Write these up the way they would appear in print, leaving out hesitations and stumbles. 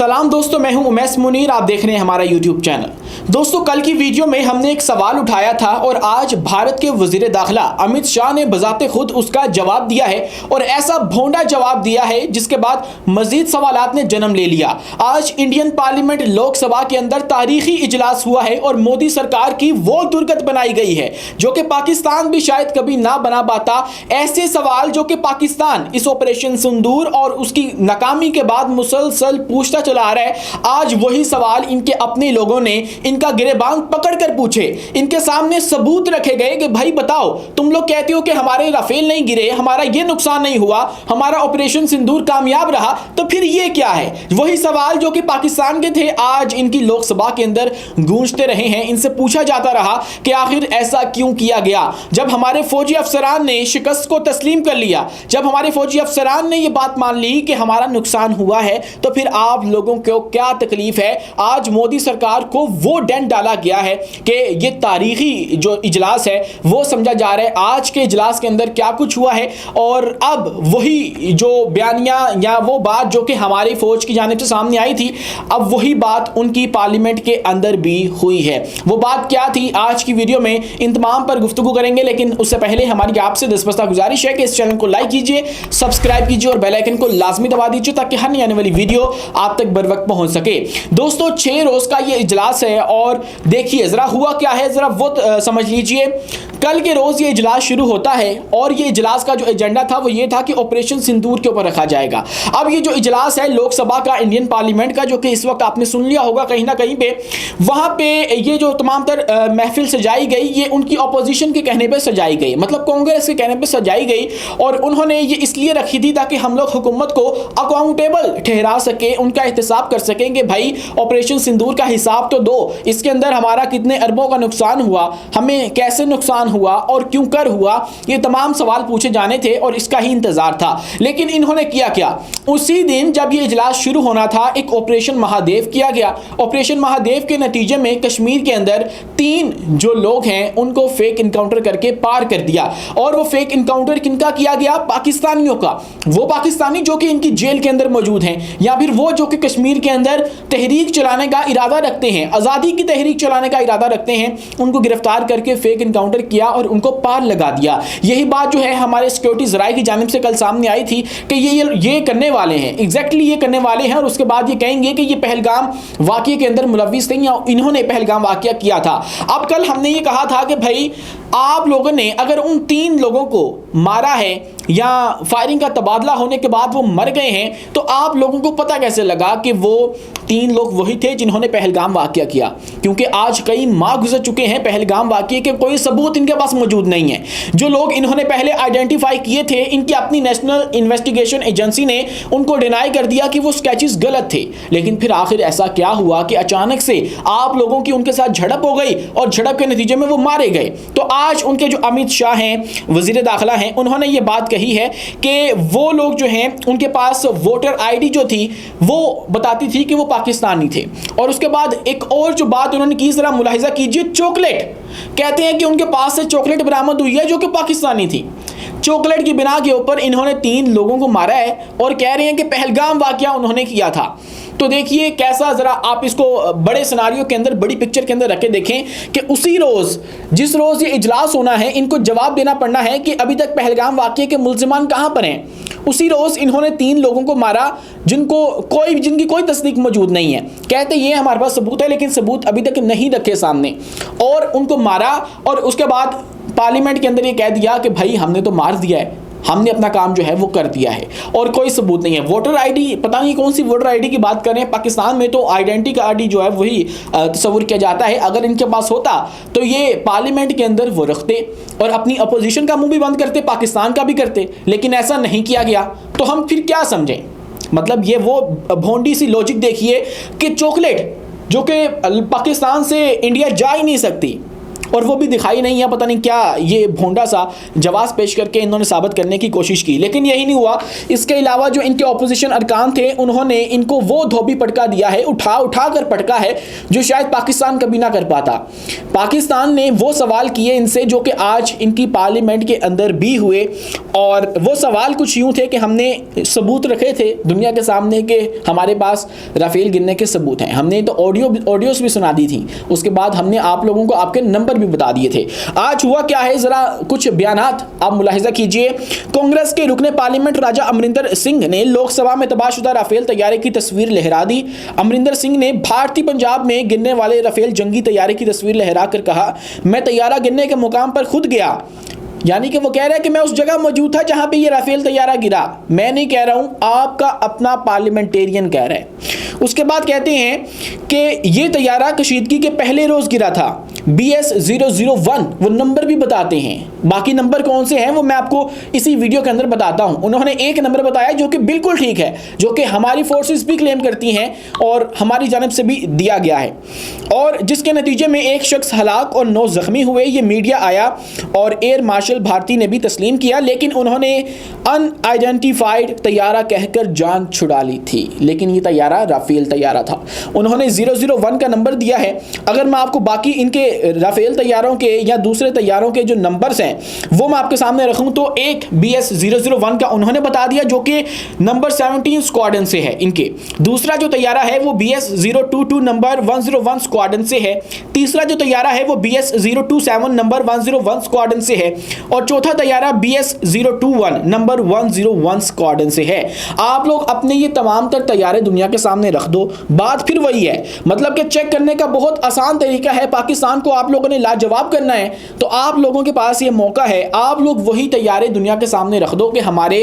सलाम दोस्तों, मैं हूं उमैस मुनीर। आप देख रहे हैं हमारा यूट्यूब चैनल। दोस्तों, कल की वीडियो में हमने एक सवाल उठाया था और आज भारत के वजीर दाखिला अमित शाह ने बजाते खुद उसका जवाब दिया है और ऐसा भोंडा जवाब दिया है जिसके बाद मजीद सवालात ने जन्म ले लिया। आज इंडियन पार्लियामेंट लोकसभा के अंदर तारीखी इजलास हुआ है और मोदी सरकार की वो दुर्गत बनाई गई है जो कि पाकिस्तान भी शायद कभी ना बना पाता। ऐसे सवाल जो कि पाकिस्तान इस ऑपरेशन सिंदूर और उसकी नाकामी के बाद मुसलसल पूछता चला आ रहा है, आज वही सवाल इनके अपने लोगों ने इनका गिरेबान पकड़कर पूछे। इनके सामने सबूत रखे गए कि भाई बताओ, तुम लोग कहते हो कि हमारे राफेल नहीं गिरे, हमारा ये नुकसान नहीं हुआ, हमारा ऑपरेशन सिंदूर कामयाब रहा, तो फिर ये क्या है? वही सवाल जो कि पाकिस्तान के थे आज इनकी लोकसभा के अंदर गूंजते रहे हैं। इनसे पूछा जाता रहा कि आखिर ऐसा क्यों किया गया। जब हमारे फौजी अफसरान ने शिकस्त को तस्लीम कर लिया, जब हमारे फौजी अफसरान ने यह बात मान ली कि हमारा नुकसान हुआ है, तो फिर आप लोगों को क्या तकलीफ है? आज मोदी सरकार को वो डेंट डाला गया है कि ये तारीखी जो इजलास है वो समझा जा रहा है। आज के इजलास के अंदर क्या कुछ हुआ है और अब वही जो बयानिया या वो बात जो कि हमारी फौज की जानिब से सामने आई थी, अब वही बात उनकी पार्लियामेंट के अंदर भी हुई है। वो बात क्या थी आज की वीडियो में इन तमाम पर गुफ्तगू करेंगे, लेकिन उससे पहले हमारी आपसे दस्तबस्ता गुजारिश है कि इस चैनल को लाइक कीजिए, सब्सक्राइब कीजिए और बेल आइकन को लाजमी दबा दीजिए ताकि हर नई आने वाली वीडियो आप तक बर वक्त पहुंच सके। दोस्तों, 6 रोज का ये इजलास है और देखिए जरा हुआ क्या है, जरा वो समझ लीजिए। कल के रोज ये इजलास शुरू होता है और ये इजलास का जो एजेंडा था वो ये था कि ऑपरेशन सिंदूर के ऊपर रखा जाएगा। अब ये जो इजलास है लोकसभा का, इंडियन पार्लियामेंट का, जो कि इस वक्त आपने सुन लिया होगा कहीं ना कहीं पे, वहां पे ये जो तमाम तर महफिल सजाई गई, ये उनकी अपोजिशन के कहने पर सजाई गई, मतलब कांग्रेस के कहने पर सजाई गई और उन्होंने ये इसलिए रखी थी ताकि हम लोग हुकूमत को अकाउंटेबल ठहरा सके, उनका एहतसाब कर सकें कि भाई ऑपरेशन सिंदूर का हिसाब तो दो, इसके अंदर हमारा कितने अरबों का नुकसान हुआ, हमें कैसे नुकसान हुआ और क्यों कर हुआ, ये तमाम सवाल पूछे जाने थे और इसका ही इंतजार था। लेकिन इन्होंने किया क्या? उसी दिन जब ये इजलास शुरू होना था, एक ऑपरेशन महादेव किया गया। ऑपरेशन महादेव के नतीजे में कश्मीर के अंदर 3 जो लोग हैं उनको फेक इनकाउंटर करके पार कर दिया। और वो फेक इनकाउंटर किनका किया गया? पाकिस्तानियों का। वो पाकिस्तानी जो कि इनकी जेल के अंदर मौजूद हैं या फिर वो जो कि कश्मीर के अंदर तहरीक चलाने का इरादा रखते हैं, आज़ादी की तहरीक चलाने का इरादा रखते हैं, उनको गिरफ्तार करके फेक इनकाउंटर किया और उनको पार लगा दिया। यही बात जो है हमारे सिक्योरिटी ज़राए की जानिब से कल सामने आई थी कि ये करने वाले हैं, एग्जैक्टली ये करने वाले हैं और उसके बाद ये कहेंगे कि ये पहलगाम वाक़ये के अंदर मुलव्विस थे या इन्होंने पहलगाम वाक़या किया था। अब कल हमने ये कहा था कि भाई आप लोगों ने अगर उन 3 लोगों को मारा है या फायरिंग का तबादला होने के बाद वो मर गए हैं, तो आप लोगों को पता कैसे लगा कि वो 3 लोग वही थे जिन्होंने पहलगाम वाक़या किया? क्योंकि आज कई माह गुजर चुके हैं पहलगाम वाक़ये के, कोई सबूत इनके पास मौजूद नहीं है। जो लोग इन्होंने पहले आइडेंटिफाई किए थे, इनकी अपनी नेशनल इन्वेस्टिगेशन एजेंसी ने उनको डिनाई कर दिया कि वो स्केचेस गलत थे। लेकिन फिर आखिर ऐसा क्या हुआ कि अचानक से आप लोगों की उनके साथ झड़प हो गई और झड़प के नतीजे में वो मारे गए? तो आज उनके जो अमित शाह हैं, वजीर दाखिला हैं, उन्होंने ये बात कही है कि वो लोग जो हैं उनके पास वोटर आईडी जो थी वो बताती थी कि वो पाकिस्तानी थे। और उसके बाद एक और जो बात उन्होंने की, जरा मुलाहिजा कीजिए, चॉकलेट। कहते हैं कि उनके पास से चॉकलेट बरामद हुई है जो कि पाकिस्तानी थी। चॉकलेट की बिना के ऊपर इन्होंने 3 लोगों को मारा है और कह रहे हैं कि पहलगाम वाक़या उन्होंने किया था। तो देखिए कैसा, जरा आप इसको बड़े सिनारियो के अंदर, बड़ी पिक्चर के अंदर रख के देखें कि उसी रोज जिस रोज ये इजलास होना है, इनको जवाब देना पड़ना है कि अभी तक पहलगाम वाक़ये के मुल्ज़िमान कहां पर हैं। उसी रोज इन्होंने 3 लोगों को मारा जिनकी कोई तस्दीक मौजूद नहीं है। कहते ये हमारे पास सबूत है, लेकिन सबूत अभी तक नहीं रखे सामने, और उनको मारा और उसके बाद पार्लियामेंट के अंदर ये कह दिया कि भाई हमने तो मार दिया है, हमने अपना काम जो है वो कर दिया है और कोई सबूत नहीं है। वोटर आईडी, पता नहीं कौन सी वोटर आईडी की बात कर रहे हैं। पाकिस्तान में तो आइडेंटिटी कार्ड जो है वही तस्वुर किया जाता है। अगर इनके पास होता तो ये पार्लियामेंट के अंदर वो रखते और अपनी अपोजिशन का मुंह भी बंद करते, पाकिस्तान का भी करते, लेकिन ऐसा नहीं किया गया। तो हम फिर क्या समझें? मतलब ये वो भोंडी सी लॉजिक देखिए कि चॉकलेट जो कि पाकिस्तान से इंडिया जा ही नहीं सकती और वो भी दिखाई नहीं है। पता नहीं क्या ये भोंडा सा जवाब पेश करके इन्होंने साबित करने की कोशिश की, लेकिन यही नहीं हुआ। इसके अलावा जो इनके ऑपोजिशन अरकान थे उन्होंने इनको वो धोबी पटका दिया है, उठा उठा कर पटका है जो शायद पाकिस्तान कभी ना कर पाता। पाकिस्तान ने वो सवाल किए इनसे जो कि आज इनकी पार्लियामेंट के अंदर भी हुए, और वो सवाल कुछ यूं थे कि हमने सबूत रखे थे दुनिया के सामने कि हमारे पास राफेल गिरने के सबूत हैं। हमने तो ऑडियोस भी सुना दी थी, उसके बाद हमने आप लोगों को आपके नंबर भी बता दिए थे। आज हुआ क्या है, जरा कुछ बयानात आप मुलाहिजा कीजिए। कांग्रेस के रुकने पार्लियामेंट राजा अमरिंदर सिंह ने लोकसभा में तबाहशुदा राफेल तैयारे की तस्वीर लहरा दी। अमरिंदर सिंह ने भारतीय पंजाब में गिरने वाले राफेल जंगी तैयारे की तस्वीर लहरा कर कहा, मैं तैयारा गिरने के मुकाम पर खुद गया। यानी कि वो कह रहा है कि मैं उस जगह मौजूद था जहां पे ये राफेल तैयारा गिरा। मैं नहीं कह रहा हूं, आपका अपना पार्लियामेंटेरियन कह रहा है। उसके बाद कहते हैं कि ये तैयारा कशीदगी के पहले रोज गिरा था। BS001 वो नंबर भी बताते हैं। बाकी नंबर कौन से हैं वो मैं आपको इसी वीडियो के अंदर बताता हूं। उन्होंने एक नंबर बताया जो कि बिल्कुल ठीक है, जो कि हमारी फोर्सेस भी क्लेम करती हैं और हमारी जानिब से भी दिया गया है, और जिसके नतीजे में एक शख्स हलाक और 9 जख्मी हुए। ये मीडिया आया और एयर मार्शल भारती ने भी तस्लीम किया, लेकिन उन्होंने अनआइडेंटिफाइड तैयारा कहकर जान छुड़ा ली थी। लेकिन ये तैयारा राफेल तैयारा था। उन्होंने 001 का नंबर दिया है। अगर मैं आपको बाकी इनके राफेल तैयारों के या दूसरे तैयारों के जो नंबर्स हैं वो मैं आपके सामने रखूं तो एक BS001 का उन्होंने बता दिया जो कि नंबर 17 स्क्वाड्रन से है इनके। दूसरा जो तैयारा है वो BS022 नंबर 101 स्क्वाड्रन से है। तीसरा जो तैयारा है वो BS027 नंबर 101 स्क्वाड्रन से है, और चौथा तैयारा BS021 नंबर 101 स्क्वाड्रन से है। आप लोग अपने ये तमाम तर तैयारे दुनिया के सामने रख दो, बात फिर वही है। मतलब कि चेक करने का बहुत आसान तरीका है। पाकिस्तान को आप लोगों ने लाजवाब करना है तो आप लोगों के पास ये मौका है। आप लोग वही तैयारे दुनिया के सामने रख दो कि हमारे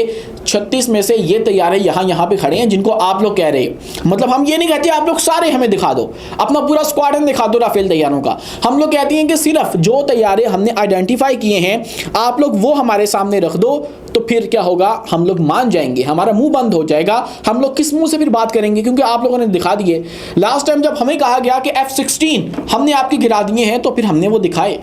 36 में से ये तैयारे यहाँ पे खड़े हैं जिनको आप लोग कह रहे हो। मतलब हम ये नहीं कहते आप लोग सारे हमें दिखा दो, अपना पूरा स्क्वाड्रन दिखा दो राफेल तैयारों का। हम लोग कहते हैं कि सिर्फ जो तैयारे हमने आइडेंटिफाई किए हैं आप लोग वो हमारे सामने रख दो, तो फिर क्या होगा, हम लोग मान जाएंगे, हमारा मुंह बंद हो जाएगा। हम लोग किस मुंह से फिर बात करेंगे, क्योंकि आप लोगों ने दिखा दिए। लास्ट टाइम जब हमें कहा गया कि F-16 हमने आपके गिरा दिए हैं तो फिर हमने वो दिखाए।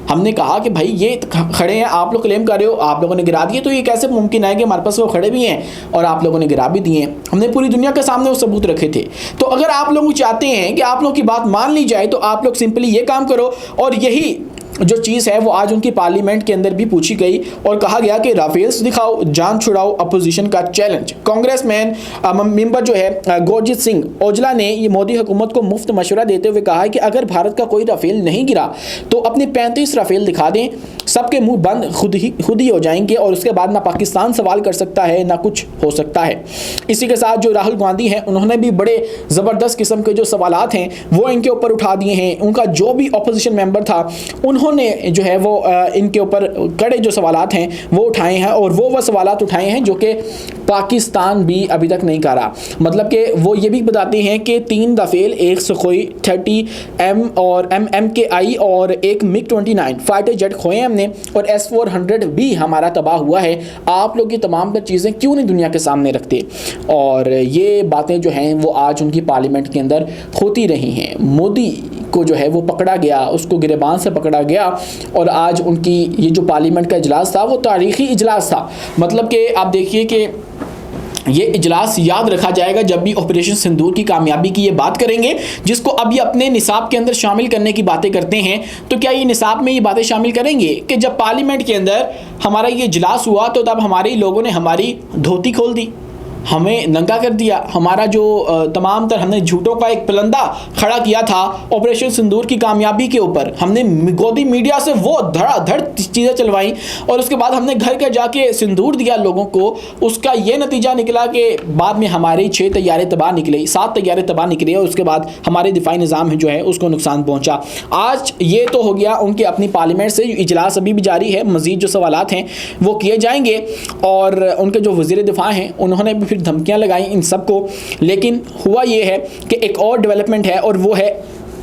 हमने कहा कि भाई ये खड़े हैं, आप लोग क्लेम कर रहे हो आप लोगों ने गिरा दिए, तो ये कैसे मुमकिन है कि हमारे पास वो खड़े भी हैं और आप लोगों ने गिरा भी दिए हैं। हमने पूरी दुनिया के सामने वो सबूत रखे थे। तो अगर आप लोग चाहते हैं कि आप लोग की बात मान ली जाए तो आप लोग सिंपली ये काम करो, और यही जो चीज़ है वो आज उनकी पार्लियामेंट के अंदर भी पूछी गई और कहा गया कि राफेल्स दिखाओ, जान छुड़ाओ, अपोजिशन का चैलेंज। कांग्रेसमैन मेंबर जो है गुरजीत सिंह औजला ने ये मोदी हुकूमत को मुफ्त मशवरा देते हुए कहा है कि अगर भारत का कोई राफेल नहीं गिरा तो अपने 35 राफेल दिखा दें, सबके मुंह बंद खुद ही हो जाएंगे, और उसके बाद ना पाकिस्तान सवाल कर सकता है ना कुछ हो सकता है। इसी के साथ जो राहुल गांधी हैं उन्होंने भी बड़े ज़बरदस्त किस्म के जो सवालात हैं वो इनके ऊपर उठा दिए हैं। उनका जो भी अपोजिशन मेंबर था उन्होंने जो है वो इनके ऊपर कड़े जो सवालात हैं वो उठाए हैं, और वो सवालात उठाए हैं जो कि पाकिस्तान भी अभी तक नहीं कर रहा। मतलब कि वो ये भी बताते हैं कि 3 राफेल, एक सुखोई 30M और MMKI और एक MiG-29 फाइटर जेट खोए हमने, और S-400 भी हमारा तबाह हुआ है। आप लोग ये तमाम पर चीज़ें क्यों नहीं दुनिया के सामने रखते? और ये बातें जो हैं वो आज उनकी पार्लियामेंट के अंदर होती रही हैं। मोदी को जो है वो पकड़ा गया, उसको गिरबान से पकड़ा गया, और आज उनकी ये जो पार्लियामेंट का इजलास था वो तारीखी इजलास था। मतलब कि आप देखिए कि ये इजलास याद रखा जाएगा जब भी ऑपरेशन सिंदूर की कामयाबी की ये बात करेंगे, जिसको अभी अपने निसाब के अंदर शामिल करने की बातें करते हैं। तो क्या ये निसाब में ये बातें शामिल करेंगे कि जब पार्लियामेंट के अंदर हमारा ये इजलास हुआ तो तब हमारे लोगों ने हमारी धोती खोल दी, हमें नंगा कर दिया, हमारा जो तमाम तर हमने झूठों का एक पलंदा खड़ा किया था ऑपरेशन सिंदूर की कामयाबी के ऊपर, हमने गोदी मीडिया से वो धड़ाधड़ चीज़ें चलवाई, और उसके बाद हमने घर घर जाके सिंदूर दिया लोगों को। उसका ये नतीजा निकला कि बाद में हमारे 6 तैयारे तबाह निकले, 7 तैयारे तबाह निकले, और उसके बाद हमारे दिफाई निज़ाम जो है उसको नुकसान पहुँचा। आज ये तो हो गया उनकी अपनी पार्लियामेंट से, इजलास अभी भी जारी है, मज़ीद जो सवालात हैं वो किए जाएंगे, और उनके जो वज़ीर दिफा हैं उन्होंने भी धमकियां लगाई इन सबको। लेकिन हुआ ये है कि एक और डेवलपमेंट है, और वो है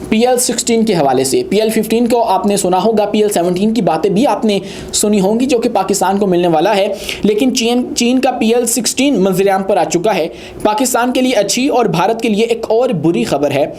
PL-16 के हवाले से। PL-15 को आपने सुना होगा, PL-17 की बातें भी आपने सुनी होंगी जो कि पाकिस्तान को मिलने वाला है, लेकिन चीन का PL-16 मंज़िल-ए-आम पर आ चुका है। पाकिस्तान के लिए अच्छी और भारत के लिए एक और बुरी खबर है।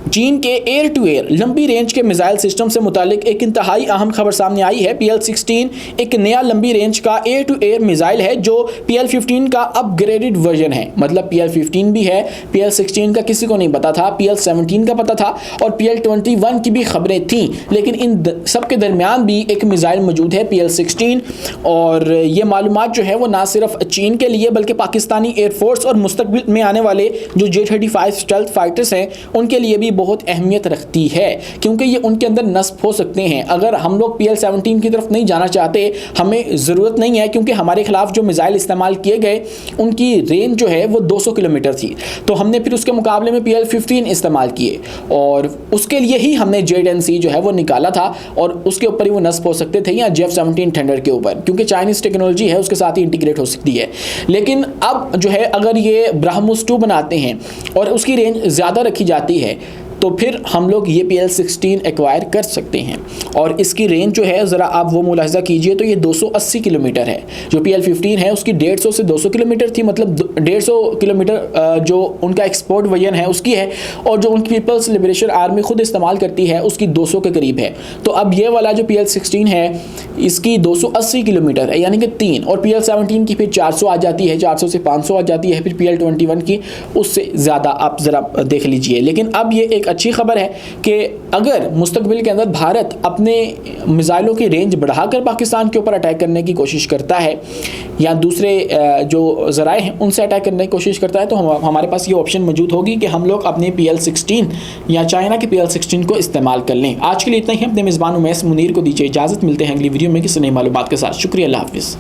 चीन के एयर टू एयर लंबी रेंज के मिसाइल सिस्टम से मुतालिक एक इंतहाई अहम खबर सामने आई है। PL-16 एक नया लंबी रेंज का एयर टू एयर मिसाइल है जो PL-15 का अपग्रेडेड वर्जन है। मतलब PL-15 भी है, PL-16 का किसी को नहीं पता था, PL-17 का पता था और PL-21 की भी खबरें थीं, लेकिन इन सब के दरमियान भी एक मिसाइल मौजूद है PL-16। और ये मालूमात जो है वो ना सिर्फ चीन के लिए बल्कि पाकिस्तानी एयरफोर्स और मुस्तकबिल में आने वाले जो J-35 स्टेल्थ फाइटर्स हैं उनके लिए भी बहुत अहमियत रखती है, क्योंकि ये उनके अंदर नस्ब हो सकते हैं। अगर हम लोग PL-17 की तरफ नहीं जाना चाहते, हमें ज़रूरत नहीं है, क्योंकि हमारे खिलाफ जो मिसाइल इस्तेमाल किए गए उनकी रेंज जो है वो 200 किलोमीटर थी, तो हमने फिर उसके मुकाबले में PL-15 इस्तेमाल किए और उसके लिए ही हमने J-10C जो है वो निकाला था और उसके ऊपर ही वो नस्ब हो सकते थे, या J-17 थंडर के ऊपर, क्योंकि चाइनीज़ टेक्नोलॉजी है उसके साथ ही इंटीग्रेट हो सकती है। लेकिन अब जो है अगर ये ब्रह्मोस 2 बनाते हैं और उसकी रेंज ज़्यादा रखी जाती है तो फिर हम लोग ये PL-16 एक्वायर कर सकते हैं। और इसकी रेंज जो है ज़रा आप वो मुलाहिज़ा कीजिए तो ये 280 किलोमीटर है। जो PL-15 है उसकी 150 से 200 किलोमीटर थी, मतलब 150 किलोमीटर जो उनका एक्सपोर्ट वर्जन है उसकी है, और जो उनकी पीपल्स लिबरेशन आर्मी खुद इस्तेमाल करती है उसकी 200 के करीब है। तो अब ये वाला जो PL-16 है इसकी 280 किलोमीटर है, यानी कि 3, और PL-17 की फिर 400 आ जाती है, 400 से 500 आ जाती है, फिर PL-21 की उससे ज़्यादा आप ज़रा देख लीजिए। लेकिन अब ये एक अच्छी खबर है कि अगर मुस्तकबिल के अंदर भारत अपने मिसाइलों की रेंज बढ़ाकर पाकिस्तान के ऊपर अटैक करने की कोशिश करता है या दूसरे जो ज़राए हैं उनसे अटैक करने की कोशिश करता है, तो हमारे पास ये ऑप्शन मौजूद होगी कि हम लोग अपने PL-16 या चाइना के PL-16 को इस्तेमाल कर लें। आज के लिए इतना ही। अपने मेज़बान उमैस मुनीर को दीजिए इजाज़त। मिलते हैं अगली वीडियो में किसी नई मालूमात के साथ। शुक्रिया, अल्लाह हाफ़िज़।